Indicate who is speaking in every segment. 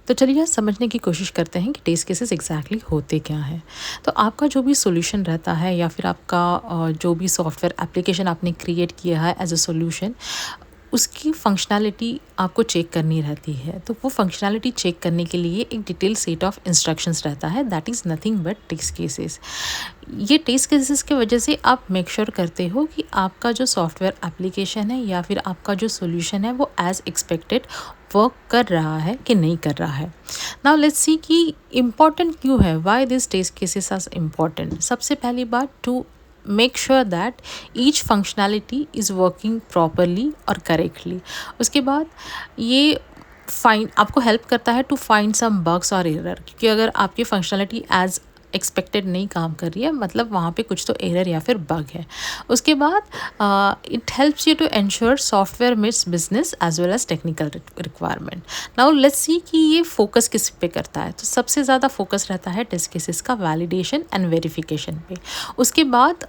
Speaker 1: तो चलिए समझने की कोशिश करते हैं कि टेस्ट केसेस एग्जैक्टली होते क्या हैं। तो आपका जो भी सॉल्यूशन रहता है या फिर आपका जो भी सॉफ्टवेयर एप्लीकेशन आपने क्रिएट किया है एज अ सॉल्यूशन, उसकी फंक्शनैलिटी आपको चेक करनी रहती है। तो वो फंक्शनैलिटी चेक करने के लिए एक डिटेल सेट ऑफ इंस्ट्रक्शंस रहता है, that is nothing but test cases. ये टेस्ट केसेस की वजह से आप मेक श्योर करते हो कि आपका जो सॉफ्टवेयर एप्लीकेशन है या फिर आपका जो सॉल्यूशन है वो एज़ एक्सपेक्टेड वर्क कर रहा है कि नहीं कर रहा है। नाउ लेट्स सी कि इम्पॉर्टेंट क्यों है, why this test cases are important. सबसे पहली बात, to make sure that each functionality is working properly और करेक्टली। उसके बाद ये फाइंड आपको हेल्प करता है टू फाइंड सम बग्स और एरर, क्योंकि अगर आपकी फंक्शनैलिटी एज एक्सपेक्टेड नहीं काम कर रही है, मतलब वहाँ पे कुछ तो एरर या फिर बग है। उसके बाद it helps you to ensure software meets business as well as technical requirement. Now let's see कि ये फोकस किस पे करता है। तो सबसे ज़्यादा फोकस रहता है टेस्ट केसेस का वैलिडेशन एंड वेरिफिकेशन पे। उसके बाद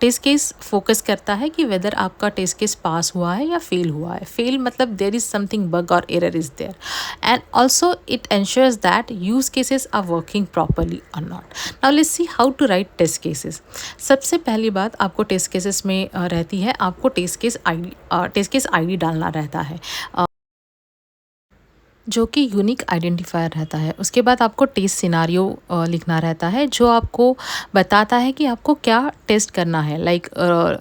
Speaker 1: टेस्ट केस फोकस करता है कि वेदर आपका टेस्ट केस पास हुआ है या फेल हुआ है। फेल मतलब देर इज़ समथिंग बग और error is there, and also it ensures that use cases are working properly और not. Now let's see how to write test cases. सबसे पहली बात आपको टेस्ट केसेस में रहती है, आपको टेस्ट केस आईडी डालना रहता है, जो कि यूनिक आइडेंटिफायर रहता है। उसके बाद आपको टेस्ट सिनारियो लिखना रहता है, जो आपको बताता है कि आपको क्या टेस्ट करना है, like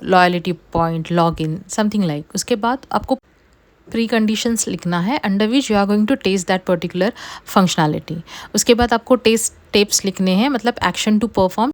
Speaker 1: loyalty point, login, something like. उसके बाद आपको प्री कंडीशंस लिखना है under which you are going to test that particular functionality. उसके बाद आपको टेस्ट टिप्स लिखने हैं, मतलब एक्शन टू परफॉर्म